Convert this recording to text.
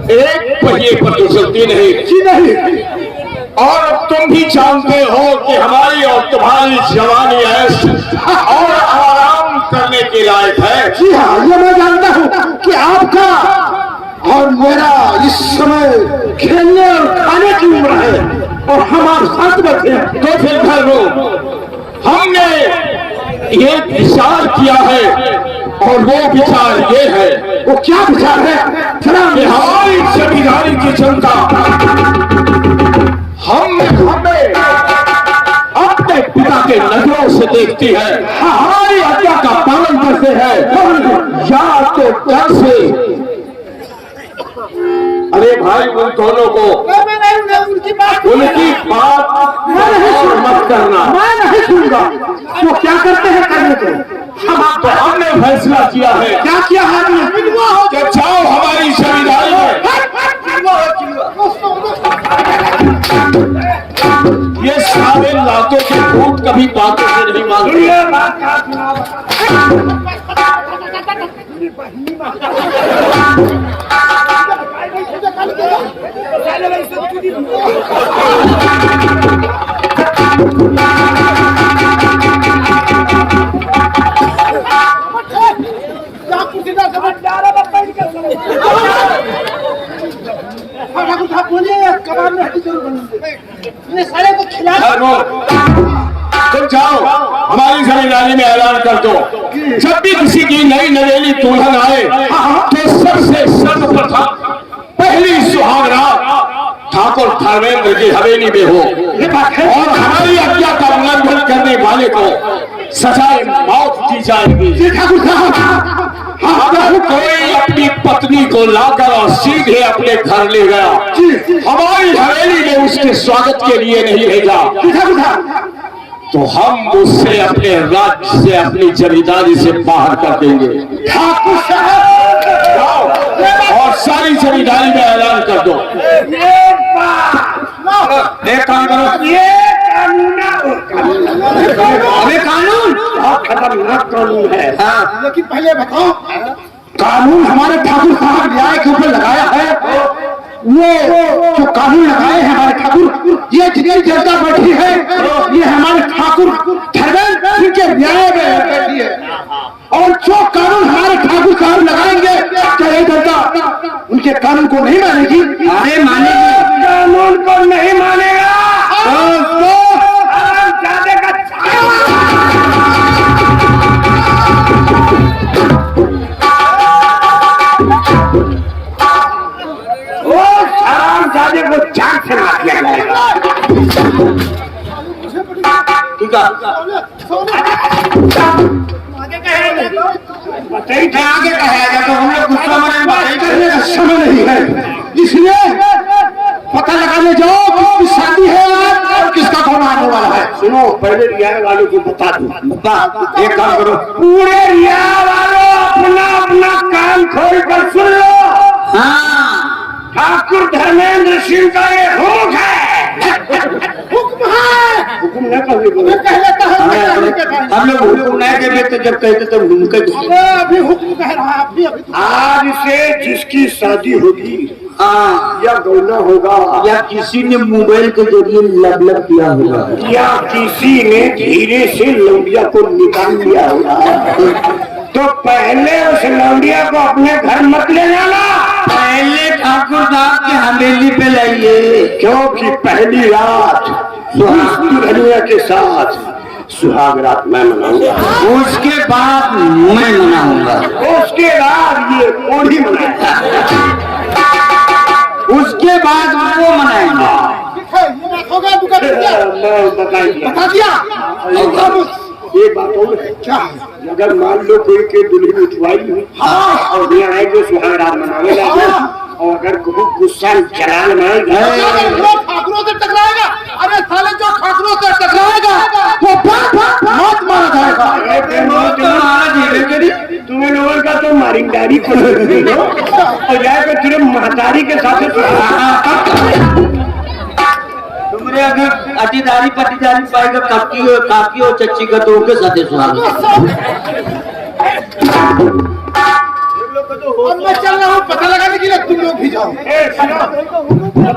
एक पहिए पर तो चलती नहीं जी नहीं। और तुम भी जानते हो कि हमारी और तुम्हारी जवानी ऐसी और आराम करने के लायक है। जी हाँ, ये मैं जानता हूँ कि आपका और मेरा इस समय खेलने और खाने की उम्र है और हमारे 7 बच्चे हैं। तो फिर घर रो, हमने ये विचार किया है और वो विचार ये है। वो क्या विचार है? कि हमारी जमींदारी की जनता हमें अपने पिता के नजरों से देखती है, हमारी आज्ञा का पालन करते हैं या तो डर से। अरे भाई उन दोनों को उनकी बात मत करना। मैं नहीं सुनूंगा। वो क्या करते हैं करने को। तो हमने फैसला किया है। क्या किया है हमने? कि जाओ हमारी जमींदारी में, ये सारे लातों के भूत कभी बातों से नहीं मानते। तुम जाओ हमारी जमींदारी में ऐलान कर दो, जब भी किसी की नई नवेली दुल्हन आए तो सबसे सर्वप्रथम पहली सुहागरात ठाकुर धर्मेंद्र की हवेली में हो और हमारी आज्ञा का उल्लंघन करने वाले को सजाए मौत दी जाएगी। कोई अपनी पत्नी को लाकर और सीधे अपने घर ले गया, हमारी हवेली में उसके स्वागत के लिए नहीं भेजा, तो हम उससे अपने राज्य से अपनी जमींदारी से बाहर कर देंगे। ठाकुर साहब और सारी जमींदारी में ऐलान कर दो। ये कानून बहुत खतरनाक कानून है। लेकिन पहले बताओ, कानून हमारे ठाकुर साहब न्याय के ऊपर लगाया है। वो जो कानून लगाए हैं हमारे ठाकुर, ये जितनी जनता बैठी है ये हमारे ठाकुर धर्मेंद्र के न्याय में बैठी है। और जो कानून हमारे ठाकुर साहब लगाएंगे क्या ये जनता उनके कानून को नहीं मानेगी? अरे मानेगी। कानून को नहीं मानेगा को जान से मार दिया जाएगा। ठीक है, आगे कहेगा तो हम लोग गुस्सा में करने का समय नहीं है, इसलिए पता लगाने जाओ किसकी शादी है और किसका कौन आने वाला है। सुनो, पहले रियाय वालों को बता दो। एक काम करो, पूरे रियाय वालों अपना अपना कान खोल कर सुन लो। हाँ, ठाकुर धर्मेंद्र सिंह का ये हुक्म है। हुक्म है, हुक्म न कभी बोलो। हम लोग हुक्म नहीं कहते, जब कहते तब उनका अभी हुक्म कह रहा है। आज से जिसकी शादी होगी या गौना होगा या किसी ने मोबाइल के जरिए लब किया होगा या किसी ने धीरे से लौंडिया को निकाल लिया होगा, तो पहले उस लौंडिया को अपने घर मत ले जाना, पहले ठाकुर साहब की हवेली पे लाइए, क्योंकि पहली रात दुल्हनिया के साथ सुहाग रात मैं मनाऊंगा, उसके बाद मैं मनाऊंगा, उसके बाद ये ओढ़ी मनाएगा, उसके बाद वो मनाएंगे। बता दिया। एक बात और है, क्या? अगर मान लो कोई के दुल्हन उठवाई हुई और यहाँ आए जो सुहाग रात मनाने लगे और अगर बहुत गुस्सा जलाल मारेगा ठाकुरों से टकराएगा, अरे साले जो ठाकुरों से टकराएगा वो मौत मारा जाएगा। तुम्हें लोगों का तो मारिंगदारी और जाएगा तेरे महतारी के साथ। तुमने अगर अटीदारी पटीदारी पाएगा काकी और चच्ची का तो उनके साथ सुहाग। मैं चल रहा हूँ पता लगाने के लिए, तुम लोग भी जाओ